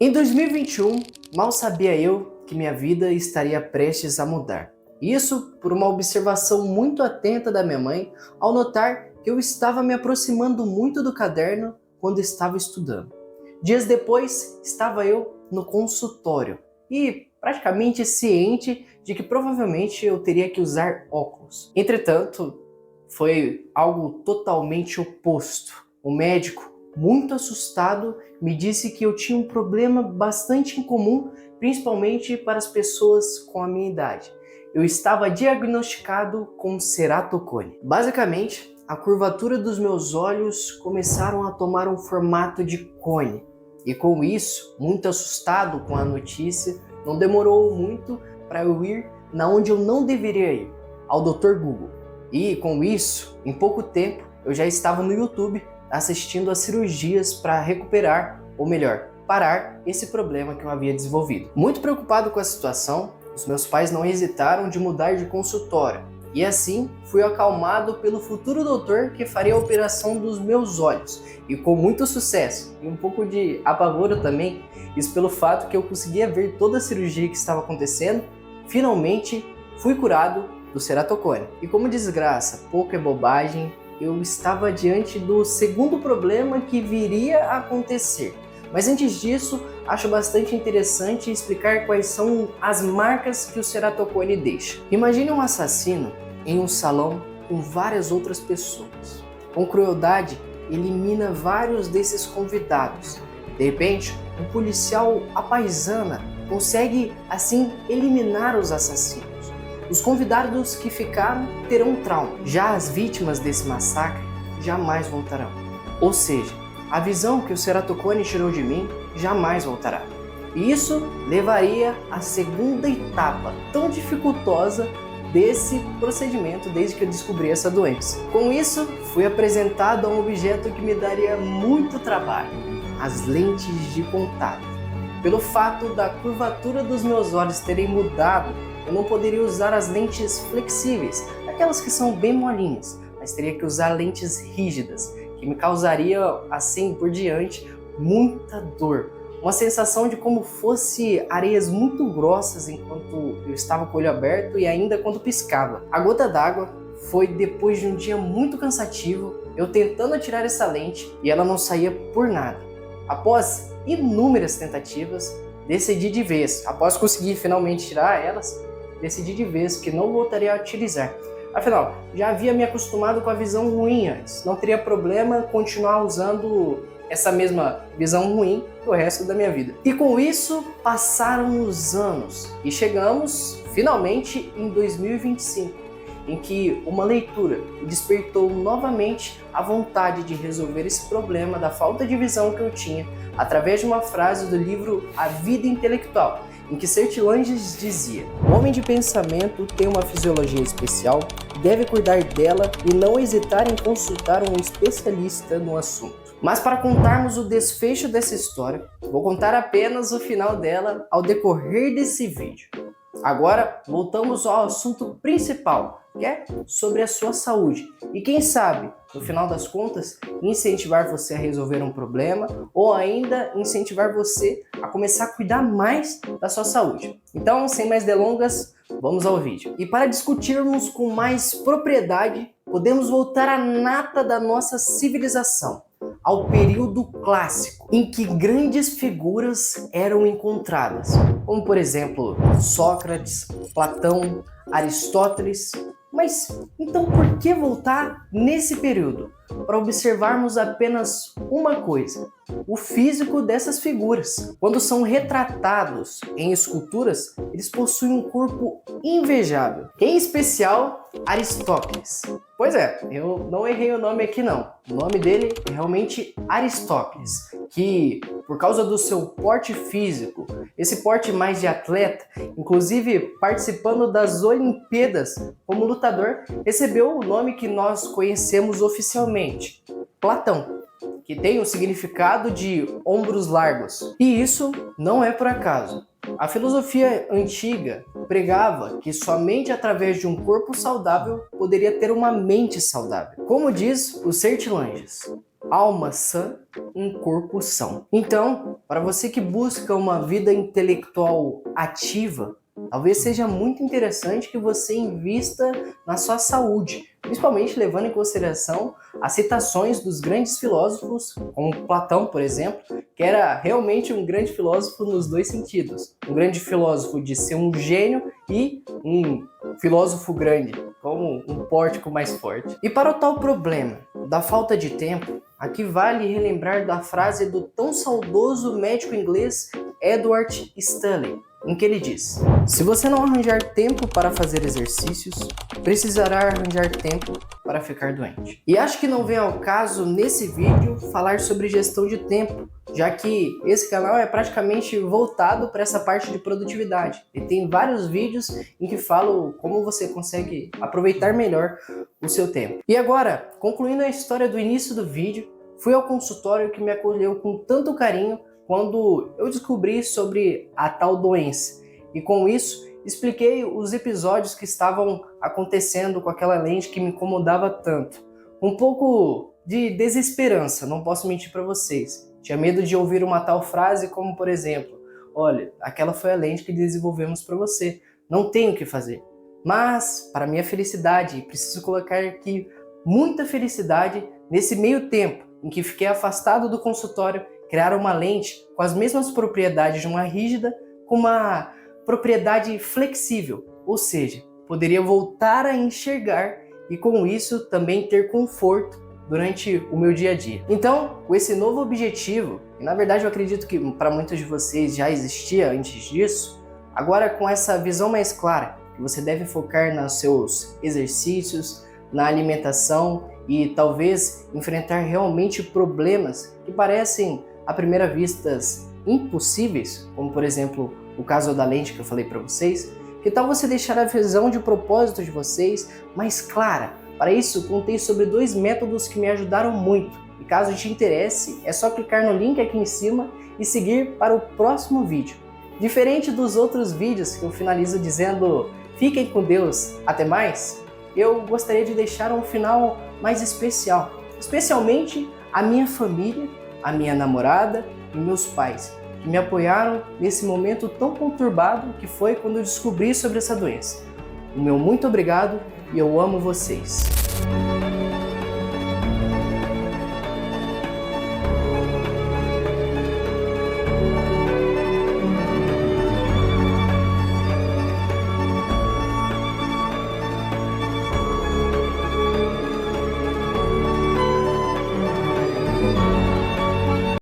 Em 2021, mal sabia eu que minha vida estaria prestes a mudar. Isso por uma observação muito atenta da minha mãe ao notar que eu estava me aproximando muito do caderno quando estava estudando. Dias depois, estava eu no consultório e praticamente ciente de que provavelmente eu teria que usar óculos. Entretanto, foi algo totalmente oposto. O médico, muito assustado, me disse que eu tinha um problema bastante incomum, principalmente para as pessoas com a minha idade. Eu estava diagnosticado com ceratocone. Basicamente, a curvatura dos meus olhos começaram a tomar um formato de cone. E com isso, muito assustado com a notícia, não demorou muito para eu ir na onde eu não deveria ir, ao Dr. Google. E com isso, em pouco tempo, eu já estava no YouTube assistindo a cirurgias para recuperar, ou melhor, parar esse problema que eu havia desenvolvido. Muito preocupado com a situação, os meus pais não hesitaram de mudar de consultório. E assim, fui acalmado pelo futuro doutor que faria a operação dos meus olhos. E com muito sucesso, e um pouco de apavoro também, isso pelo fato que eu conseguia ver toda a cirurgia que estava acontecendo, finalmente fui curado do ceratocone. E como desgraça, pouco é bobagem, eu estava diante do segundo problema que viria a acontecer. Mas antes disso, acho bastante interessante explicar quais são as marcas que o ceratocone deixa. Imagine um assassino em um salão com várias outras pessoas. Com crueldade, elimina vários desses convidados. De repente, um policial à paisana consegue, assim, eliminar os assassinos. Os convidados que ficaram terão trauma. Já as vítimas desse massacre jamais voltarão. Ou seja, a visão que o ceratocone tirou de mim jamais voltará. E isso levaria à segunda etapa tão dificultosa desse procedimento desde que eu descobri essa doença. Com isso, fui apresentado a um objeto que me daria muito trabalho: as lentes de contato. Pelo fato da curvatura dos meus olhos terem mudado, eu não poderia usar as lentes flexíveis, aquelas que são bem molinhas, mas teria que usar lentes rígidas, que me causaria, assim por diante, muita dor. Uma sensação de como fosse areias muito grossas enquanto eu estava com o olho aberto e ainda quando piscava. A gota d'água foi depois de um dia muito cansativo, eu tentando tirar essa lente e ela não saía por nada. Após inúmeras tentativas, decidi de vez, após conseguir finalmente tirar elas, decidi de vez que não voltaria a utilizar. Afinal, já havia me acostumado com a visão ruim antes, não teria problema continuar usando essa mesma visão ruim pro resto da minha vida. E com isso, passaram os anos e chegamos finalmente em 2025, em que uma leitura despertou novamente a vontade de resolver esse problema da falta de visão que eu tinha através de uma frase do livro A Vida Intelectual, em que Sertilanges dizia: o homem de pensamento tem uma fisiologia especial, deve cuidar dela e não hesitar em consultar um especialista no assunto. Mas para contarmos o desfecho dessa história, vou contar apenas o final dela ao decorrer desse vídeo. Agora, voltamos ao assunto principal, que é sobre a sua saúde. E quem sabe, no final das contas, incentivar você a resolver um problema ou ainda incentivar você a começar a cuidar mais da sua saúde. Então, sem mais delongas, vamos ao vídeo. E para discutirmos com mais propriedade, podemos voltar à nata da nossa civilização, ao período clássico, em que grandes figuras eram encontradas, como por exemplo Sócrates, Platão, Aristóteles. Mas então por que voltar nesse período? Para observarmos apenas uma coisa: o físico dessas figuras. Quando são retratados em esculturas, eles possuem um corpo invejável, em especial Aristóteles. Pois é, eu não errei o nome aqui não. O nome dele é realmente Aristóteles, que por causa do seu porte físico, esse porte mais de atleta, inclusive participando das Olimpíadas como lutador, recebeu o nome que nós conhecemos oficialmente: Platão, que tem o significado de ombros largos. E isso não é por acaso. A filosofia antiga pregava que somente através de um corpo saudável poderia ter uma mente saudável. Como diz o Sertilanges: alma sã, um corpo são. Então, para você que busca uma vida intelectual ativa, talvez seja muito interessante que você invista na sua saúde, principalmente levando em consideração as citações dos grandes filósofos, como Platão, por exemplo, que era realmente um grande filósofo nos dois sentidos. Um grande filósofo de ser um gênio e um filósofo grande, como um pórtico mais forte. E para o tal problema da falta de tempo, aqui vale relembrar da frase do tão saudoso médico inglês Edward Stanley, em que ele diz: se você não arranjar tempo para fazer exercícios, precisará arranjar tempo para ficar doente. E acho que não vem ao caso nesse vídeo falar sobre gestão de tempo, já que esse canal é praticamente voltado para essa parte de produtividade. E tem vários vídeos em que falo como você consegue aproveitar melhor o seu tempo. E agora, concluindo a história do início do vídeo, fui ao consultório que me acolheu com tanto carinho quando eu descobri sobre a tal doença. E com isso, expliquei os episódios que estavam acontecendo com aquela lente que me incomodava tanto. Um pouco de desesperança, não posso mentir para vocês. Tinha medo de ouvir uma tal frase como, por exemplo, olha, aquela foi a lente que desenvolvemos para você, não tenho o que fazer. Mas, para minha felicidade, preciso colocar aqui muita felicidade, nesse meio tempo em que fiquei afastado do consultório, criaram uma lente com as mesmas propriedades de uma rígida, com uma propriedade flexível, ou seja, poderia voltar a enxergar e com isso também ter conforto durante o meu dia a dia. Então, com esse novo objetivo, e na verdade eu acredito que para muitos de vocês já existia antes disso, agora com essa visão mais clara, que você deve focar nos seus exercícios, na alimentação e talvez enfrentar realmente problemas que parecem à primeira vista impossíveis, como por exemplo o caso da lente que eu falei para vocês, que tal você deixar a visão de propósito de vocês mais clara? Para isso, contei sobre 2 métodos que me ajudaram muito. E caso te interesse, é só clicar no link aqui em cima e seguir para o próximo vídeo. Diferente dos outros vídeos que eu finalizo dizendo fiquem com Deus, até mais, eu gostaria de deixar um final mais especial, especialmente a minha família, a minha namorada e meus pais, que me apoiaram nesse momento tão conturbado que foi quando eu descobri sobre essa doença. O meu muito obrigado e eu amo vocês.